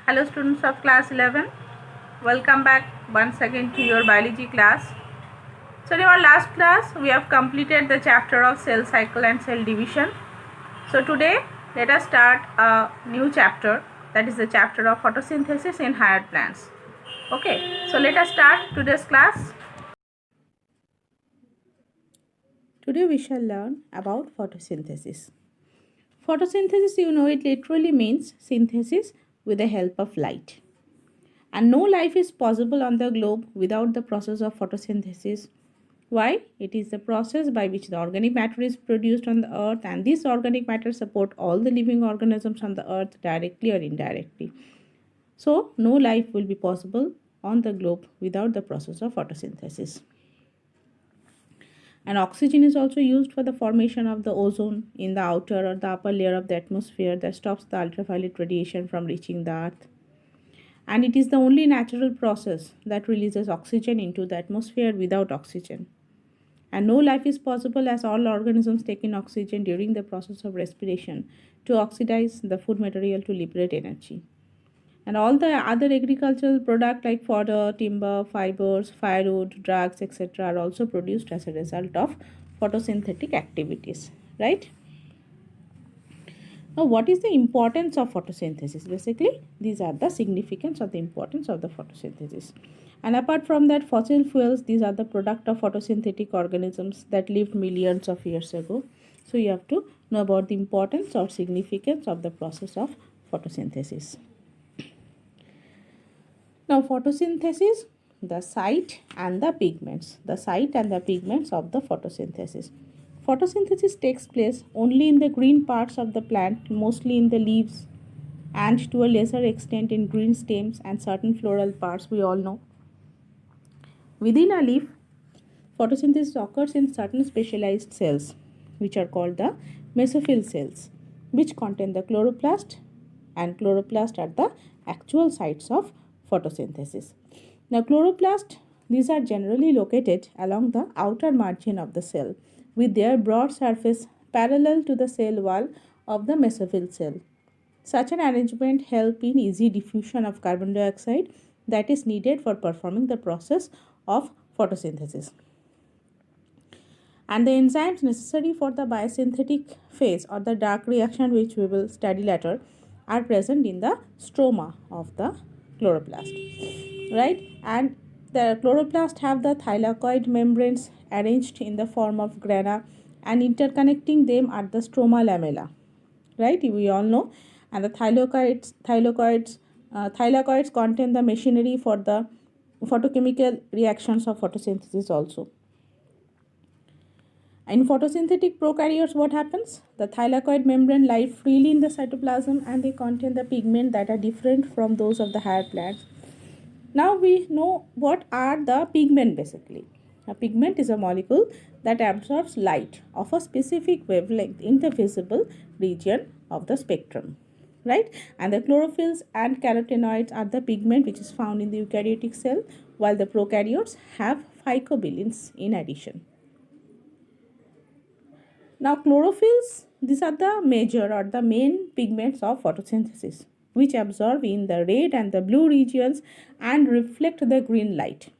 Hello students of class 11, welcome back once again to your biology class. So in our last class we have completed the chapter of cell cycle and cell division. So today let us start a new chapter, that is the chapter of photosynthesis in higher plants. Okay, so let us start today's class. Today we shall learn about photosynthesis. Photosynthesis, you know, it literally means synthesis with the help of light. And no life is possible on the globe without the process of photosynthesis. Why? It is the process by which the organic matter is produced on the earth, and this organic matter support all the living organisms on the earth directly or indirectly. So no life will be possible on the globe without the process of photosynthesis. And oxygen is also used for the formation of the ozone in the outer or the upper layer of the atmosphere that stops the ultraviolet radiation from reaching the earth. And it is the only natural process that releases oxygen into the atmosphere without oxygen. And no life is possible as all organisms take in oxygen during the process of respiration to oxidize the food material to liberate energy. And all the other agricultural products like fodder, timber, fibers, firewood, drugs, etc. are also produced as a result of photosynthetic activities, right? Now, what is the importance of photosynthesis? Basically, these are the significance or the importance of the photosynthesis. And apart from that, fossil fuels, these are the product of photosynthetic organisms that lived millions of years ago. So, you have to know about the importance or significance of the process of photosynthesis. Now, photosynthesis, the site and the pigments. The site and the pigments of the photosynthesis. Photosynthesis takes place only in the green parts of the plant, mostly in the leaves, and to a lesser extent in green stems and certain floral parts, we all know. Within a leaf, photosynthesis occurs in certain specialized cells, which are called the mesophyll cells, which contain the chloroplast, and chloroplast are the actual sites of photosynthesis. Now, chloroplast, these are generally located along the outer margin of the cell with their broad surface parallel to the cell wall of the mesophyll cell. Such an arrangement helps in easy diffusion of carbon dioxide that is needed for performing the process of photosynthesis. And the enzymes necessary for the biosynthetic phase or the dark reaction, which we will study later, are present in the stroma of the chloroplast, right? And the chloroplast have the thylakoid membranes arranged in the form of grana, and interconnecting them are the stroma lamella, right? We all know. And the thylakoids contain the machinery for the photochemical reactions of photosynthesis also. In photosynthetic prokaryotes, what happens? The thylakoid membrane lie freely in the cytoplasm and they contain the pigment that are different from those of the higher plants. Now we know what are the pigment basically. A pigment is a molecule that absorbs light of a specific wavelength in the visible region of the spectrum, right? And the chlorophylls and carotenoids are the pigment which is found in the eukaryotic cell, while the prokaryotes have phycobilins in addition. Now, chlorophylls, these are the major or the main pigments of photosynthesis, which absorb in the red and the blue regions and reflect the green light.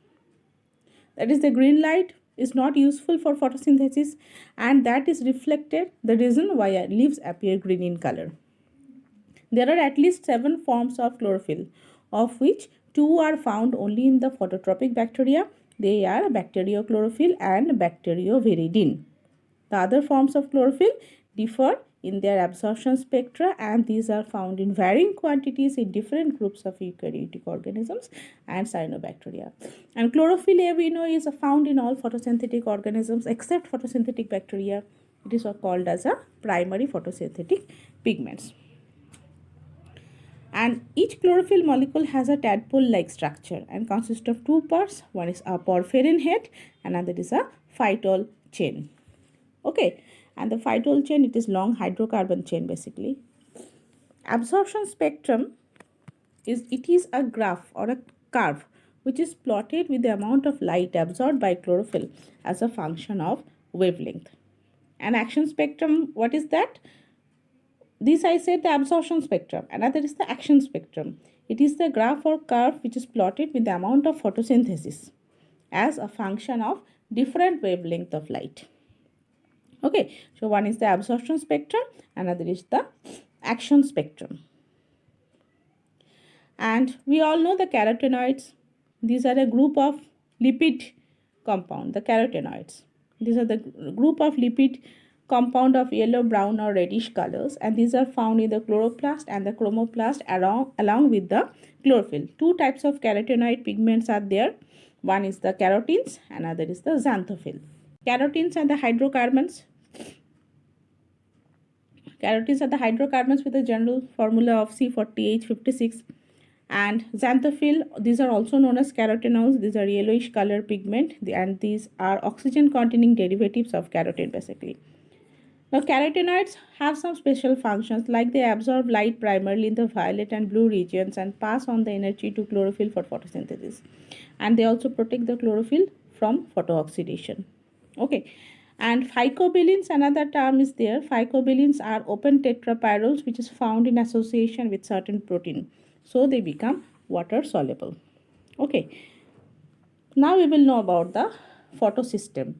That is, the green light is not useful for photosynthesis, and that is reflected, the reason why leaves appear green in color. There are at least 7 forms of chlorophyll, of which 2 are found only in the phototropic bacteria. They are bacteriochlorophyll and bacterioviridin. The other forms of chlorophyll differ in their absorption spectra, and these are found in varying quantities in different groups of eukaryotic organisms and cyanobacteria. And chlorophyll A, we know, is found in all photosynthetic organisms except photosynthetic bacteria. It is called as a primary photosynthetic pigments. And each chlorophyll molecule has a tadpole-like structure and consists of 2 parts. One is a porphyrin head, another is a phytol chain. Okay, and the phytol chain, it is long hydrocarbon chain basically. Absorption spectrum is a graph or a curve which is plotted with the amount of light absorbed by chlorophyll as a function of wavelength. And action spectrum, what is that? This I said the absorption spectrum. Another is the action spectrum. It is the graph or curve which is plotted with the amount of photosynthesis as a function of different wavelength of light. Okay, so one is the absorption spectrum, another is the action spectrum. And we all know the carotenoids. These are a group of lipid compound, the carotenoids. These are the group of lipid compound of yellow, brown or reddish colors, and these are found in the chloroplast and the chromoplast along with the chlorophyll. Two types of carotenoid pigments are there. One is the carotenes, another is the xanthophyll. Carotenes are the hydrocarbons. Carotenes are the hydrocarbons with the general formula of C40H56. And xanthophyll, these are also known as carotenoids. These are yellowish color pigment, and these are oxygen containing derivatives of carotene basically. Now carotenoids have some special functions, like they absorb light primarily in the violet and blue regions and pass on the energy to chlorophyll for photosynthesis, and they also protect the chlorophyll from photooxidation. Okay, and phycobilins, another term is there. Phycobilins are open tetrapyroles which is found in association with certain protein, so they become water soluble. Okay, now we will know about the photosystem.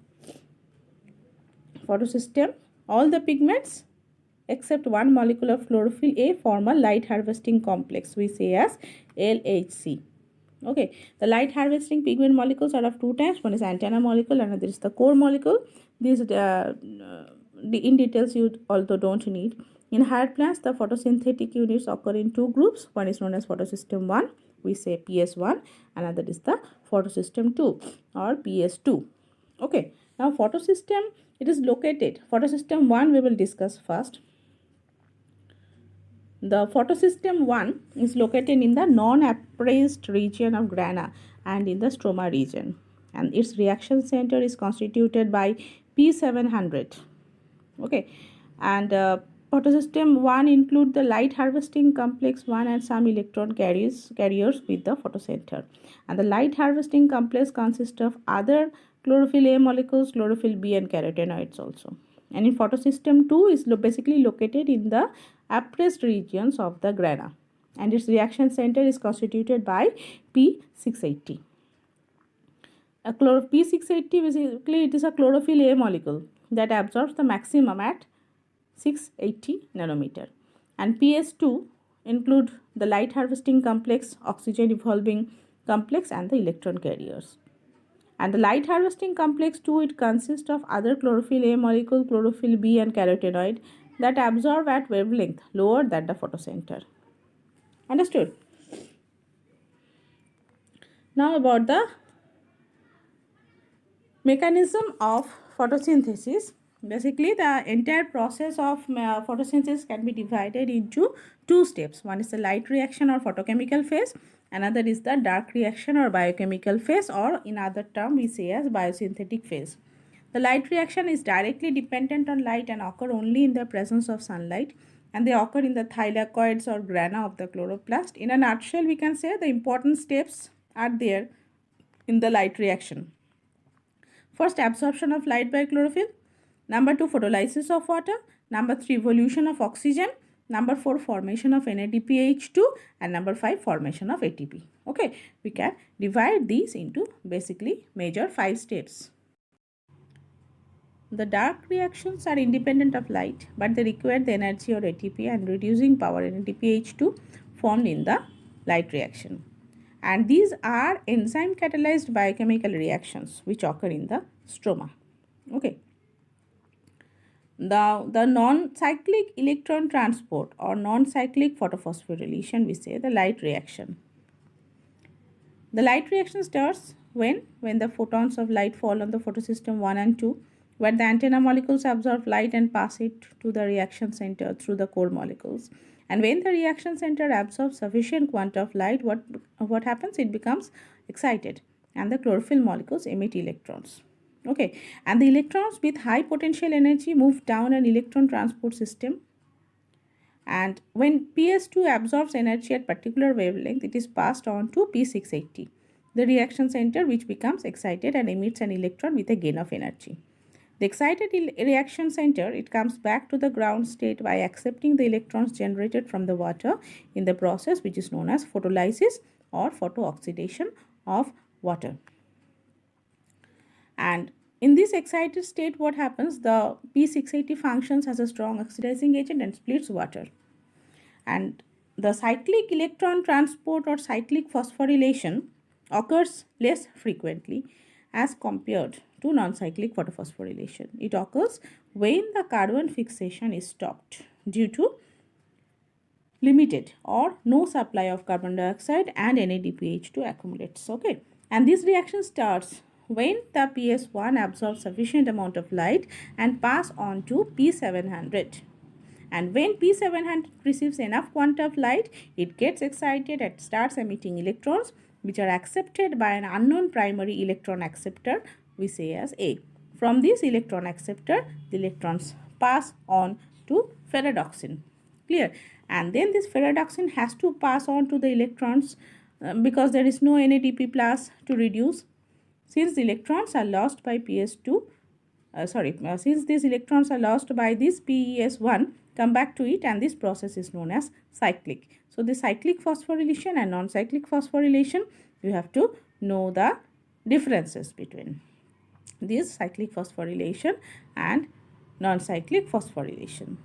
All the pigments except one molecule of chlorophyll A form a light harvesting complex, we say as LHC. Okay, the light harvesting pigment molecules are of two types. One is antenna molecule, another is the core molecule. These in details you also don't need. In higher plants, the photosynthetic units occur in two groups. One is known as photosystem 1, we say PS1, another is the photosystem 2 or PS2. Okay, now photosystem, it is located. Photosystem 1 we will discuss first. The photosystem 1 is located in the non-appraised region of grana and in the stroma region, and its reaction center is constituted by P700. Okay, and photosystem 1 include the light harvesting complex 1 and some electron carriers with the photocenter, and the light harvesting complex consists of other chlorophyll A molecules, chlorophyll B and carotenoids also. And in photosystem 2 is basically located in the appraised regions of the grana, and its reaction center is constituted by P680. P680 basically it is a chlorophyll A molecule that absorbs the maximum at 680 nanometer, and PS2 include the light harvesting complex, oxygen evolving complex and the electron carriers. And the light harvesting complex 2, it consists of other chlorophyll A molecule, chlorophyll B and carotenoid that absorb at wavelength lower than the photocenter. Understood? Now about the mechanism of photosynthesis. Basically, the entire process of photosynthesis can be divided into two steps. One is the light reaction or photochemical phase. Another is the dark reaction or biochemical phase, or in other term we say as biosynthetic phase. The light reaction is directly dependent on light and occur only in the presence of sunlight, and they occur in the thylakoids or grana of the chloroplast. In a nutshell, we can say the important steps are there in the light reaction. First, absorption of light by chlorophyll. Number 2, photolysis of water. Number 3, evolution of oxygen. Number 4, formation of NADPH2, and number 5, formation of ATP. Okay, we can divide these into basically major 5 steps. The dark reactions are independent of light, but they require the energy or ATP and reducing power NADPH2 formed in the light reaction. And these are enzyme catalyzed biochemical reactions which occur in the stroma. Okay. The non-cyclic electron transport or non-cyclic photophosphorylation, we say the light reaction. The light reaction starts when the photons of light fall on the photosystem 1 and 2, where the antenna molecules absorb light and pass it to the reaction center through the core molecules. And when the reaction center absorbs sufficient quantity of light, what happens? It becomes excited, and the chlorophyll molecules emit electrons. Okay, and the electrons with high potential energy move down an electron transport system, and when PS2 absorbs energy at particular wavelength, it is passed on to P680, the reaction center, which becomes excited and emits an electron with a gain of energy. The excited reaction center, it comes back to the ground state by accepting the electrons generated from the water in the process which is known as photolysis or photooxidation of water. And in this excited state, what happens? The P680 functions as a strong oxidizing agent and splits water. And the cyclic electron transport or cyclic phosphorylation occurs less frequently as compared to non-cyclic photophosphorylation. It occurs when the carbon fixation is stopped due to limited or no supply of carbon dioxide and NADPH2 accumulates. Okay, and this reaction starts when the PS1 absorbs sufficient amount of light and pass on to P700. And when P700 receives enough quantity of light, it gets excited and starts emitting electrons which are accepted by an unknown primary electron acceptor we say as A. From this electron acceptor, the electrons pass on to ferredoxin. Clear? And then this ferredoxin has to pass on to the electrons because there is no NADP plus to reduce. Since the electrons are lost by PS2, since these electrons are lost by this PES1, come back to it, and this process is known as cyclic. So the cyclic phosphorylation and non-cyclic phosphorylation, you have to know the differences between this cyclic phosphorylation and non-cyclic phosphorylation.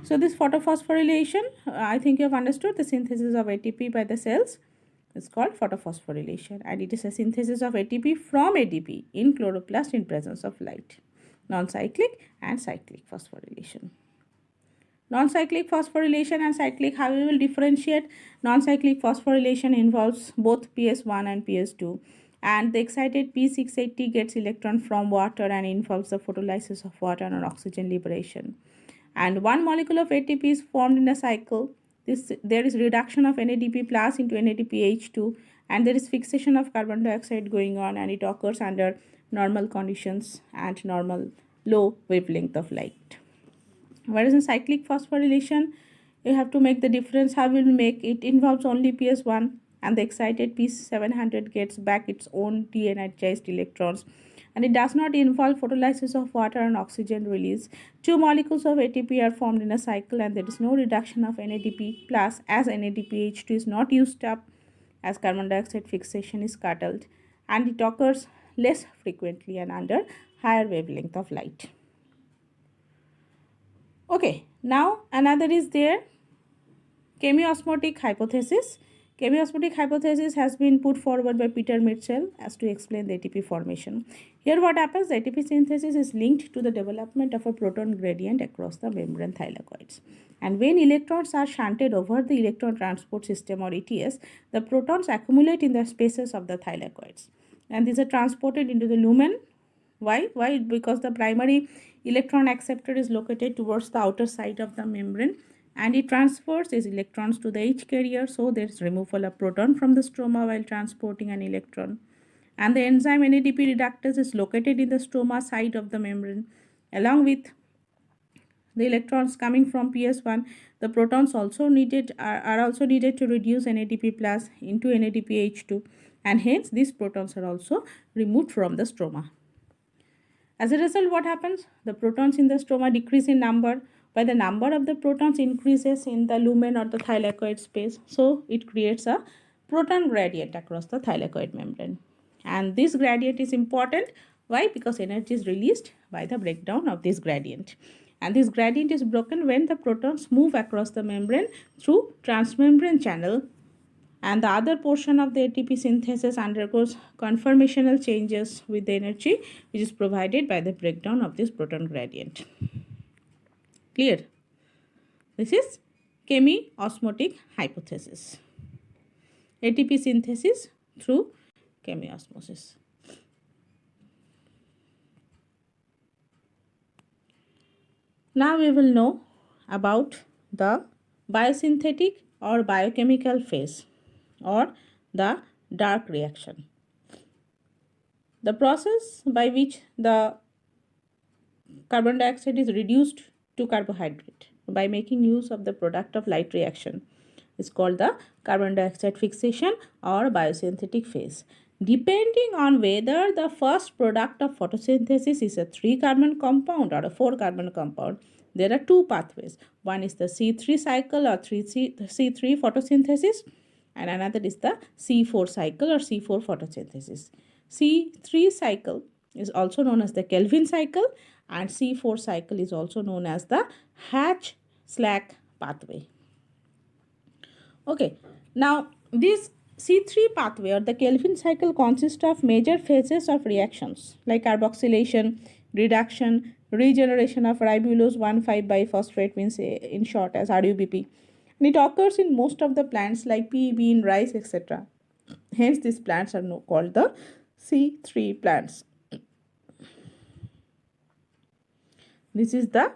So this photophosphorylation, I think you have understood the synthesis of ATP by the cells. It's called photophosphorylation, and it is a synthesis of ATP from ADP in chloroplast in presence of light. Non-cyclic and cyclic phosphorylation. Non-cyclic phosphorylation and cyclic, how we will differentiate? Non-cyclic phosphorylation involves both PS1 and PS2, and the excited P680 gets electron from water and involves the photolysis of water and oxygen liberation. And one molecule of ATP is formed in a cycle. There is reduction of NADP plus into NADPH2, and there is fixation of carbon dioxide going on, and it occurs under normal conditions and normal low wavelength of light. Whereas in cyclic phosphorylation, you have to make the difference. How will make it? Involves only PS1, and the excited P700 gets back its own de-energized electrons, and it does not involve photolysis of water and oxygen release. Two molecules of ATP are formed in a cycle, and there is no reduction of NADP plus as NADPH2 is not used up as carbon dioxide fixation is curtailed, and it occurs less frequently and under higher wavelength of light. Okay, now another is there, chemiosmotic hypothesis. Chemiosmotic hypothesis has been put forward by Peter Mitchell as to explain the ATP formation. Here what happens, the ATP synthesis is linked to the development of a proton gradient across the membrane thylakoids. And when electrons are shunted over the electron transport system or ETS, the protons accumulate in the spaces of the thylakoids. And these are transported into the lumen. Why? Because the primary electron acceptor is located towards the outer side of the membrane, and it transfers these electrons to the H carrier. So there is removal of proton from the stroma while transporting an electron. And the enzyme NADP reductase is located in the stroma side of the membrane. Along with the electrons coming from PS1, the protons also are also needed to reduce NADP plus into NADPH2, and hence these protons are also removed from the stroma. As a result, what happens? The protons in the stroma decrease in number, while the number of the protons increases in the lumen or the thylakoid space. So it creates a proton gradient across the thylakoid membrane. And this gradient is important. Why? Because energy is released by the breakdown of this gradient. And this gradient is broken when the protons move across the membrane through transmembrane channel, and the other portion of the ATP synthesis undergoes conformational changes with the energy which is provided by the breakdown of this proton gradient. Clear? This is chemiosmotic hypothesis. ATP synthesis through chemiosmosis. Now we will know about the biosynthetic or biochemical phase, or the dark reaction. The process by which the carbon dioxide is reduced to carbohydrate by making use of the product of light reaction is called the carbon dioxide fixation or biosynthetic phase. Depending on whether the first product of photosynthesis is a 3-carbon compound or a 4-carbon compound, there are two pathways. One is the C3 cycle or C3 photosynthesis, and another is the C4 cycle or C4 photosynthesis. C3 cycle is also known as the Calvin cycle, and C4 cycle is also known as the Hatch-Slack pathway. Okay, now this C3 pathway or the Calvin cycle consists of major phases of reactions like carboxylation, reduction, regeneration of ribulose 1,5-biphosphate, means in short as RUBP. And it occurs in most of the plants like pea, bean, rice, etc. Hence, these plants are called the C3 plants. This is the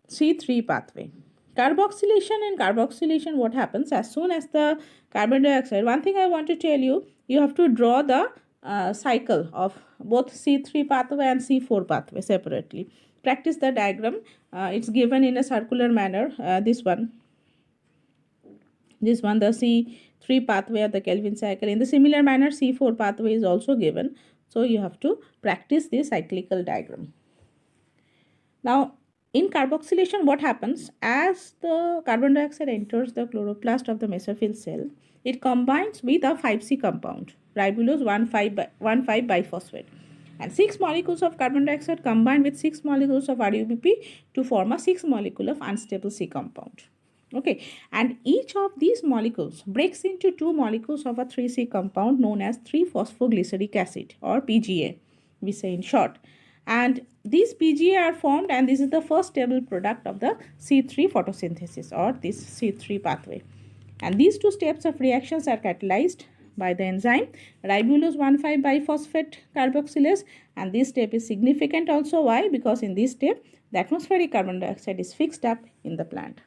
C3 pathway. Carboxylation, what happens as soon as the carbon dioxide, one thing I want to tell you, you have to draw the cycle of both C3 pathway and C4 pathway separately. Practice the diagram. It's given in a circular manner. This one, the C3 pathway of the Calvin cycle. In the similar manner, C4 pathway is also given. So you have to practice this cyclical diagram. Now, in carboxylation, what happens? As the carbon dioxide enters the chloroplast of the mesophyll cell, it combines with a 5C compound, ribulose 1,5-biphosphate. And 6 molecules of carbon dioxide combine with 6 molecules of RUBP to form a 6 molecule of unstable C compound. Okay, and each of these molecules breaks into 2 molecules of a 3C compound known as 3-phosphoglyceric acid or PGA, we say in short. And these PGA are formed, and this is the first stable product of the C3 photosynthesis or this C3 pathway. And these two steps of reactions are catalyzed by the enzyme ribulose 1,5-biphosphate carboxylase, and this step is significant also. Why? Because in this step the atmospheric carbon dioxide is fixed up in the plant.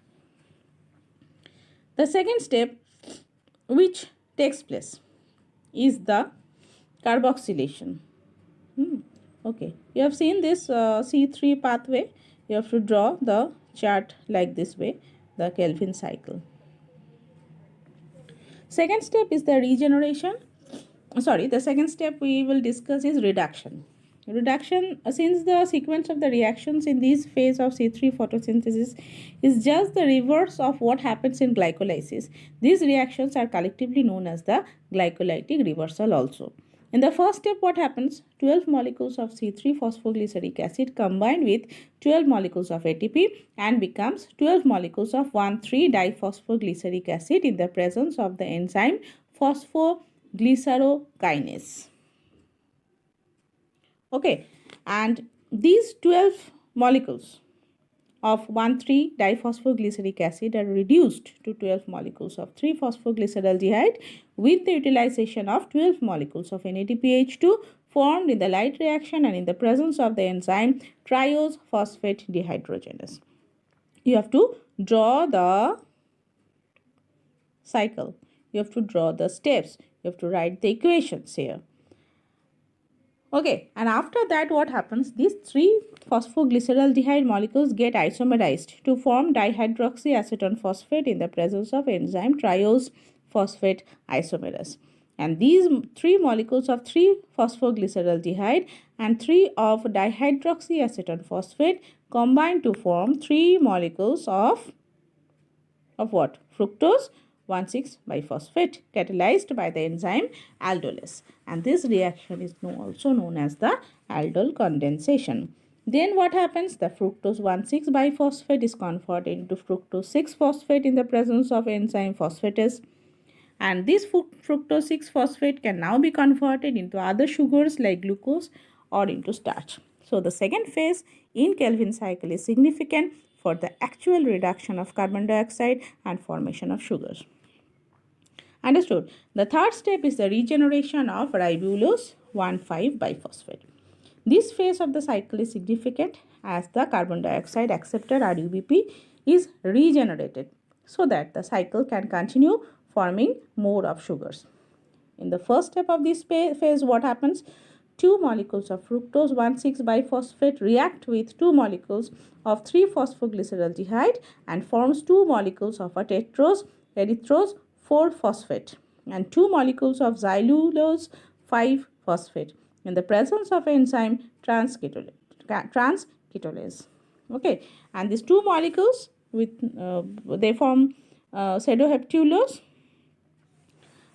The second step which takes place is the carboxylation. Okay, you have seen this C3 pathway. You have to draw the chart like this way, the Calvin cycle. Second step is the regeneration. The second step we will discuss is reduction. Reduction, since the sequence of the reactions in this phase of C3 photosynthesis is just the reverse of what happens in glycolysis, these reactions are collectively known as the glycolytic reversal also. In the first step, what happens? 12 molecules of C3-phosphoglyceric acid combine with 12 molecules of ATP and becomes 12 molecules of 1,3-diphosphoglyceric acid in the presence of the enzyme phosphoglycerokinase. Okay, and these 12 molecules of 1,3-diphosphoglyceric acid are reduced to 12 molecules of 3-phosphoglyceraldehyde with the utilization of 12 molecules of NADPH2 formed in the light reaction and in the presence of the enzyme triose phosphate dehydrogenase. You have to draw the cycle. You have to draw the steps. You have to write the equations here. Okay, and after that what happens? These 3-phosphoglyceraldehyde molecules get isomerized to form dihydroxyacetone phosphate in the presence of enzyme triose phosphate isomerase. And these 3 molecules of 3-phosphoglyceraldehyde and 3 of dihydroxyacetone phosphate combine to form 3 molecules of what? Fructose 1,6-biphosphate catalyzed by the enzyme aldolase, and this reaction is also known as the aldol condensation. Then what happens? The fructose 1,6-biphosphate is converted into fructose 6-phosphate in the presence of enzyme phosphatase, and this fructose 6-phosphate can now be converted into other sugars like glucose or into starch. So the second phase in Calvin cycle is significant for the actual reduction of carbon dioxide and formation of sugars. Understood? The third step is the regeneration of ribulose 1,5-biphosphate. This phase of the cycle is significant as the carbon dioxide accepted RUBP is regenerated so that the cycle can continue forming more of sugars. In the first step of this phase, what happens? 2 molecules of fructose 1,6-biphosphate react with 2 molecules of 3-phosphoglyceraldehyde and forms 2 molecules of a tetrose erythrose 4-phosphate and 2 molecules of xylulose 5-phosphate in the presence of enzyme transketolase. Okay, and these two molecules they form pseudoheptulose,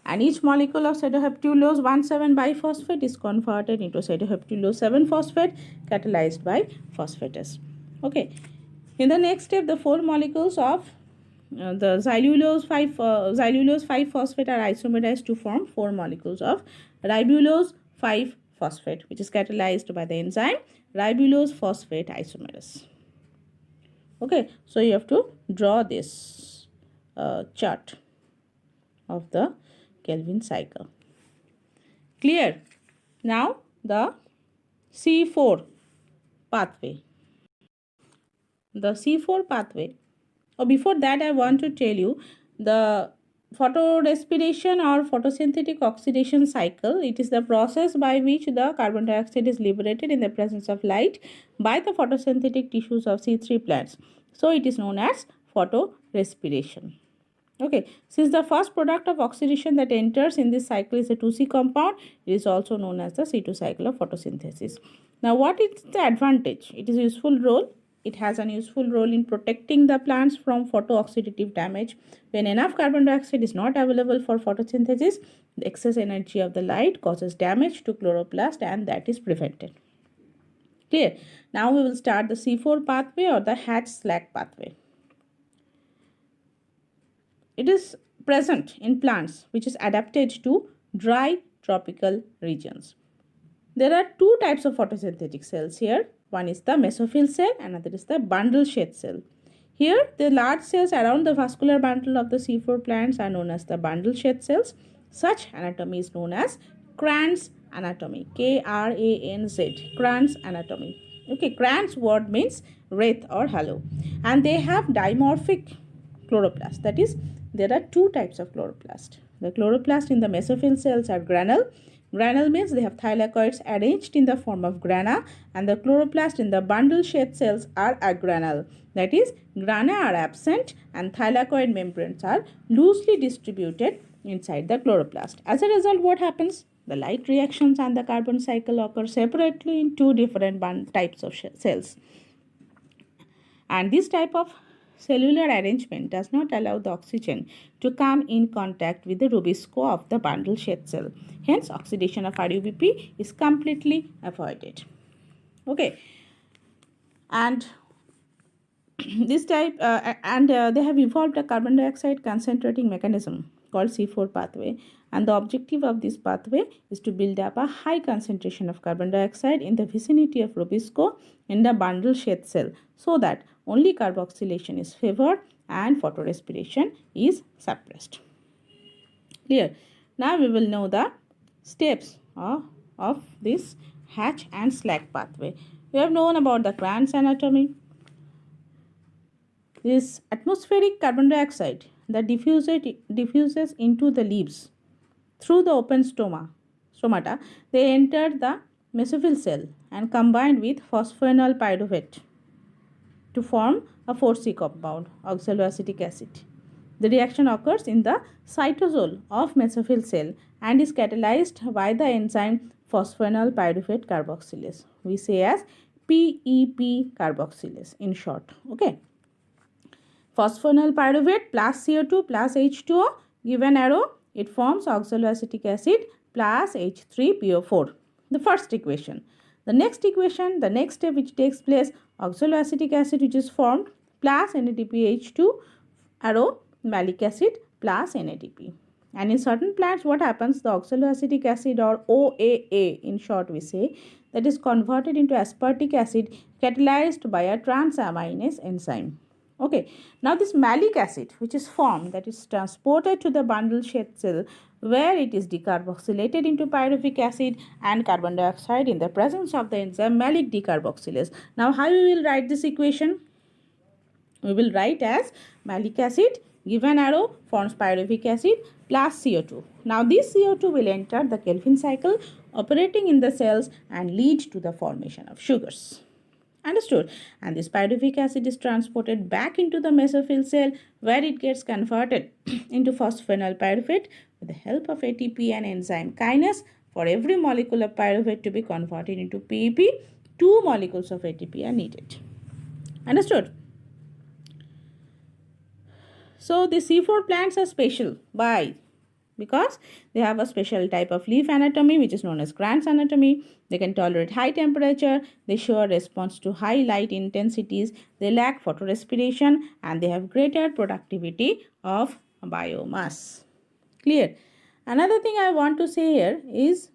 and each molecule of pseudoheptulose 1,7-biphosphate is converted into pseudoheptulose 7-phosphate catalyzed by phosphatase. Okay, in the next step, the 4 molecules of the xylulose 5-phosphate are isomerized to form 4 molecules of ribulose 5-phosphate, which is catalyzed by the enzyme ribulose phosphate isomerase. Okay, so you have to draw this chart of the Calvin cycle. Clear? Now the C4 pathway. The C4 pathway. Before that, I want to tell you the photorespiration or photosynthetic oxidation cycle. It is the process by which the carbon dioxide is liberated in the presence of light by the photosynthetic tissues of C3 plants. So it is known as photorespiration. Okay, since the first product of oxidation that enters in this cycle is a 2C compound, it is also known as the C2 cycle of photosynthesis. Now, what is the advantage? It is a useful role. It has a useful role in protecting the plants from photooxidative damage. When enough carbon dioxide is not available for photosynthesis, the excess energy of the light causes damage to chloroplast, and that is prevented. Clear? Now we will start the C4 pathway or the Hatch-Slack pathway. It is present in plants which is adapted to dry tropical regions. There are 2 types of photosynthetic cells here. One is the mesophyll cell, another is the bundle shaped cell. Here, the large cells around the vascular bundle of the C4 plants are known as the bundle shaped cells. Such anatomy is known as Kranz anatomy. Kranz, Kranz anatomy. Okay, Kranz word means wreath or halo. And they have dimorphic chloroplast. That is, there are 2 types of chloroplast. The chloroplast in the mesophyll cells are granule. Granule means they have thylakoids arranged in the form of grana, and the chloroplast in the bundle-shaped cells are agranule. That is, grana are absent and thylakoid membranes are loosely distributed inside the chloroplast. As a result, what happens? The light reactions and the carbon cycle occur separately in 2 different types of cells. And this type of cellular arrangement does not allow the oxygen to come in contact with the rubisco of the bundle-shaped cell. Hence, oxidation of RUBP is completely avoided. Okay, and this type they have evolved a carbon dioxide concentrating mechanism called C4 pathway, and the objective of this pathway is to build up a high concentration of carbon dioxide in the vicinity of rubisco in the bundle-shaped cell, so that only carboxylation is favored and photorespiration is suppressed. Clear? Now we will know the steps of this Hatch and Slack pathway. We have known about the Kranz anatomy. This atmospheric carbon dioxide that diffuses into the leaves through the open stomata, they enter the mesophyll cell and combine with phosphoenol pyruvate to form a 4C compound, oxaloacetic acid. The reaction occurs in the cytosol of mesophyll cell and is catalyzed by the enzyme phosphoenol pyruvate carboxylase. We say as PEP carboxylase in short. Okay. Phosphoenol pyruvate plus CO2 plus H2O, give an arrow, it forms oxaloacetic acid plus H3PO4. The first equation. The next equation, the next step which takes place, oxaloacetic acid which is formed plus NADPH2 arrow malic acid plus NADP. And in certain plants, what happens? The oxaloacetic acid or OAA in short we say, that is converted into aspartic acid catalyzed by a transaminase enzyme. Okay, now this malic acid which is formed, that is transported to the bundle-shaped cell where it is decarboxylated into pyruvic acid and carbon dioxide in the presence of the enzyme malic decarboxylase. Now how we will write this equation? We will write as malic acid, give an arrow, forms pyruvic acid plus CO2. Now this CO2 will enter the Calvin cycle operating in the cells and lead to the formation of sugars. Understood? And this pyruvic acid is transported back into the mesophyll cell where it gets converted into phosphoenol pyruvate with the help of ATP and enzyme kinase For every molecule of pyruvate to be converted into PEP, 2 molecules of ATP are needed. Understood? So the C4 plants are special. Why? Because they have a special type of leaf anatomy which is known as Grant's anatomy. They can tolerate high temperature, they show a response to high light intensities, they lack photorespiration, and they have greater productivity of biomass. Clear? Another thing I want to say here is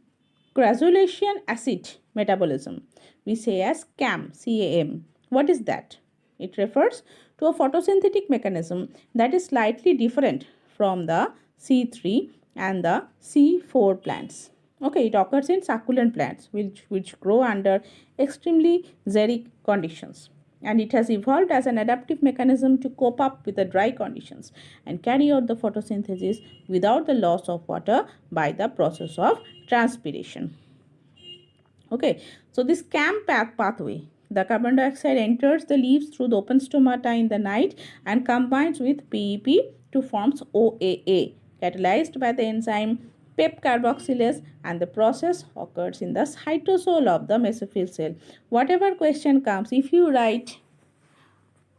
granulation acid metabolism. We say as CAM, CAM. What is that? It refers to a photosynthetic mechanism that is slightly different from the C3 and the C4 plants. Okay, it occurs in succulent plants which grow under extremely xeric conditions, and it has evolved as an adaptive mechanism to cope up with the dry conditions and carry out the photosynthesis without the loss of water by the process of transpiration. Okay, so this CAM pathway, the carbon dioxide enters the leaves through the open stomata in the night and combines with PEP to forms OAA, catalyzed by the enzyme PEP carboxylase, and the process occurs in the cytosol of the mesophyll cell. Whatever question comes, if you write,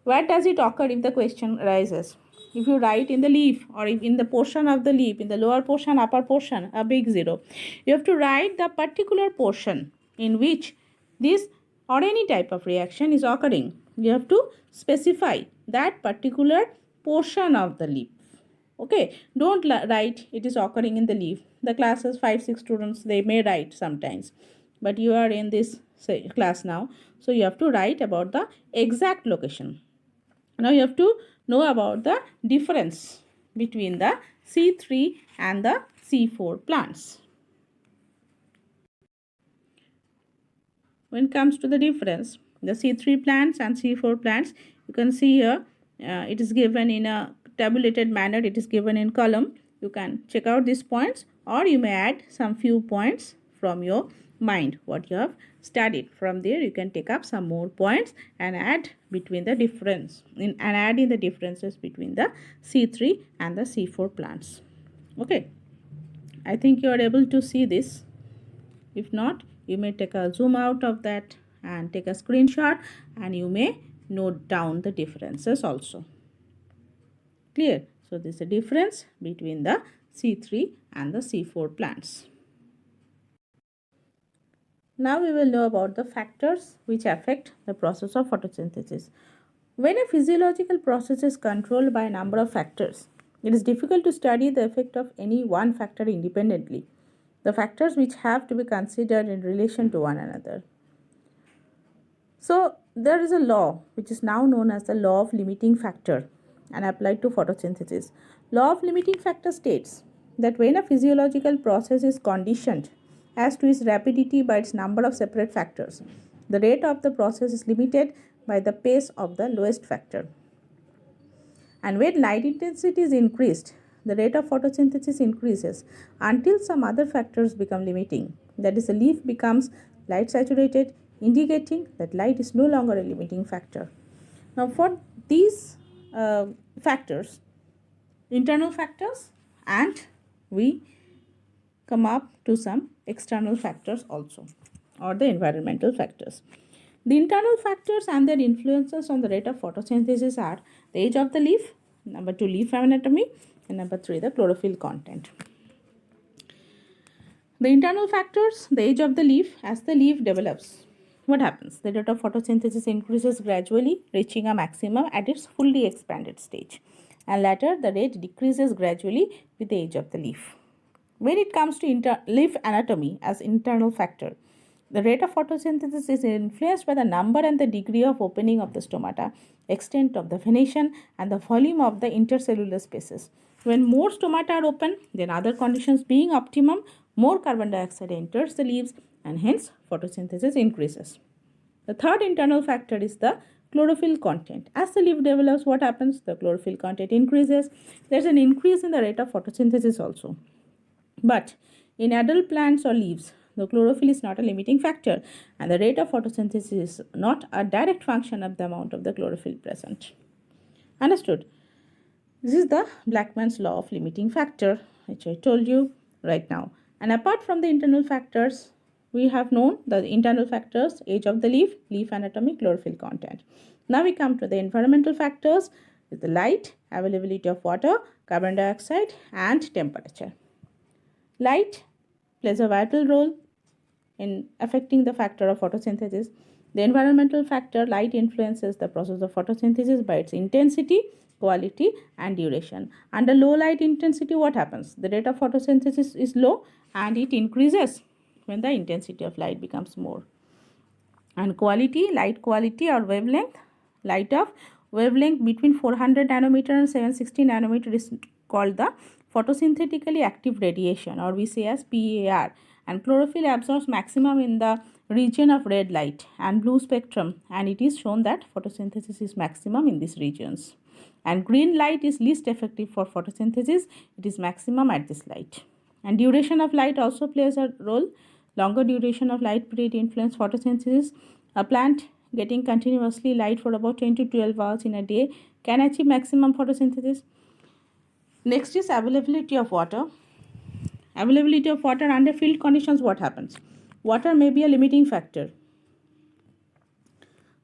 where does it occur if the question arises? If you write in the leaf or if in the portion of the leaf, in the lower portion, upper portion, a big zero, you have to write the particular portion in which this or any type of reaction is occurring. You have to specify that particular portion of the leaf. Okay, don't write it is occurring in the leaf. The classes 5-6 students, they may write sometimes, but you are in this class now, so you have to write about the exact location. Now you have to know about the difference between the C3 and the C4 plants. When it comes to the difference, the C3 plants and C4 plants, you can see here it is given in a tabulated manner, it is given in column. You can check out these points, or you may add some few points from your mind what you have studied. From there you can take up some more points and add between the difference and add in the differences between the C3 and the C4 plants. Okay, I think you are able to see this. If not, you may take a zoom out of that and take a screenshot, and you may note down the differences also. Clear? So this is a difference between the C3 and the C4 plants. Now we will know about the factors which affect the process of photosynthesis. When a physiological process is controlled by a number of factors, it is difficult to study the effect of any one factor independently. The factors which have to be considered in relation to one another. So there is a law which is now known as the law of limiting factor and applied to photosynthesis. Law of limiting factor states that when a physiological process is conditioned as to its rapidity by its number of separate factors, the rate of the process is limited by the pace of the lowest factor. And when light intensity is increased, the rate of photosynthesis increases until some other factors become limiting. That is, the leaf becomes light saturated, indicating that light is no longer a limiting factor. Now, for these factors, internal factors, and we come up to some external factors also, or the environmental factors. The internal factors and their influences on the rate of photosynthesis are the age of the leaf, number 2 leaf anatomy, and number 3 the chlorophyll content. The internal factors, the age of the leaf, as the leaf develops, what happens? The rate of photosynthesis increases gradually, reaching a maximum at its fully expanded stage, and later the rate decreases gradually with the age of the leaf. When it comes to leaf anatomy as internal factor, the rate of photosynthesis is influenced by the number and the degree of opening of the stomata, extent of the venation, and the volume of the intercellular spaces. When more stomata are open, then other conditions being optimum, more carbon dioxide enters the leaves, and hence photosynthesis increases. The third internal factor is the chlorophyll content. As the leaf develops, what happens? The chlorophyll content increases. There is an increase in the rate of photosynthesis also. But in adult plants or leaves, the chlorophyll is not a limiting factor, and the rate of photosynthesis is not a direct function of the amount of the chlorophyll present. Understood? This is the Blackman's law of limiting factor, which I told you right now. And apart from the internal factors, we have known the internal factors: age of the leaf, leaf anatomy, chlorophyll content. Now we come to the environmental factors: the light, availability of water, carbon dioxide, and temperature. Light plays a vital role in affecting the factor of photosynthesis. The environmental factor, light, influences the process of photosynthesis by its intensity, quality, and duration. Under low light intensity, what happens? The rate of photosynthesis is low and it increases when the intensity of light becomes more. And quality, light quality or wavelength, light of wavelength between 400 nanometer and 760 nanometer is called the photosynthetically active radiation, or we say as PAR. And chlorophyll absorbs maximum in the region of red light and blue spectrum, and it is shown that photosynthesis is maximum in these regions. And green light is least effective for photosynthesis, it is maximum at this light. And duration of light also plays a role. Longer duration of light period influence photosynthesis. A plant getting continuously light for about 10 to 12 hours in a day can achieve maximum photosynthesis. Next is availability of water. Availability of water under field conditions, what happens? Water may be a limiting factor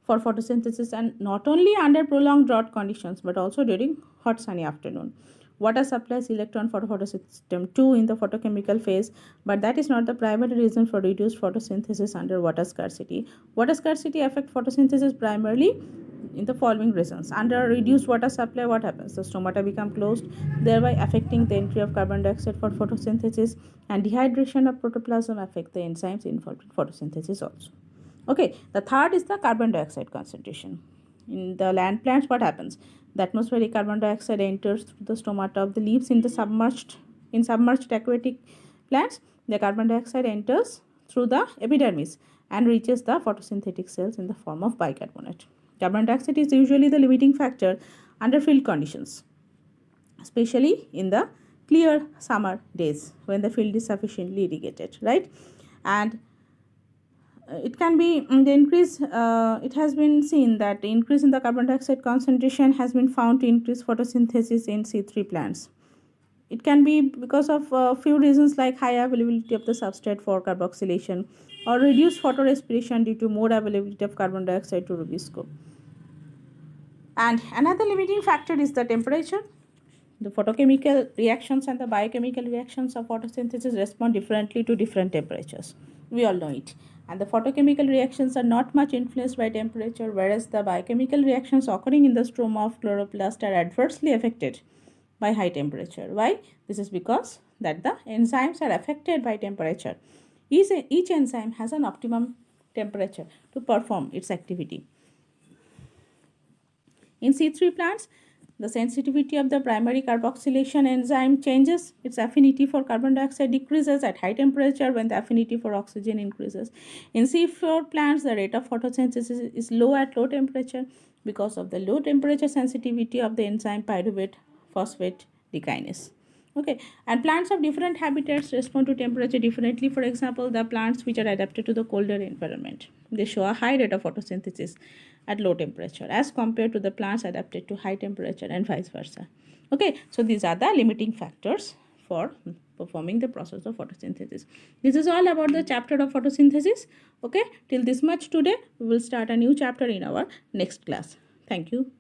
for photosynthesis, and not only under prolonged drought conditions but also during hot sunny afternoon. Water supplies electron for photosystem 2 in the photochemical phase, but that is not the primary reason for reduced photosynthesis under water scarcity. Water scarcity affects photosynthesis primarily in the following reasons. Under reduced water supply, what happens? The stomata become closed, thereby affecting the entry of carbon dioxide for photosynthesis, and dehydration of protoplasm affect the enzymes involved in photosynthesis also. Okay, the third is the carbon dioxide concentration. In the land plants, what happens? The atmospheric carbon dioxide enters through the stomata of the leaves in submerged aquatic plants. The carbon dioxide enters through the epidermis and reaches the photosynthetic cells in the form of bicarbonate. Carbon dioxide is usually the limiting factor under field conditions, especially in the clear summer days when the field is sufficiently irrigated, right? And it can be the increase, it has been seen that the increase in the carbon dioxide concentration has been found to increase photosynthesis in C3 plants. It can be because of a few reasons like high availability of the substrate for carboxylation or reduced photorespiration due to more availability of carbon dioxide to rubisco. And another limiting factor is the temperature. The photochemical reactions and the biochemical reactions of photosynthesis respond differently to different temperatures. We all know it. And the photochemical reactions are not much influenced by temperature, whereas the biochemical reactions occurring in the stroma of chloroplast are adversely affected by high temperature. Why? This is because that the enzymes are affected by temperature. Each enzyme has an optimum temperature to perform its activity. In C3 plants, the sensitivity of the primary carboxylation enzyme changes. Its affinity for carbon dioxide decreases at high temperature when the affinity for oxygen increases. In C4 plants, the rate of photosynthesis is low at low temperature because of the low temperature sensitivity of the enzyme pyruvate phosphate dekinase. Okay, and plants of different habitats respond to temperature differently. For example, the plants which are adapted to the colder environment, they show a high rate of photosynthesis at low temperature as compared to the plants adapted to high temperature, and vice versa. Okay, so these are the limiting factors for performing the process of photosynthesis. This is all about the chapter of photosynthesis. Okay, till this much today. We will start a new chapter in our next class. Thank you.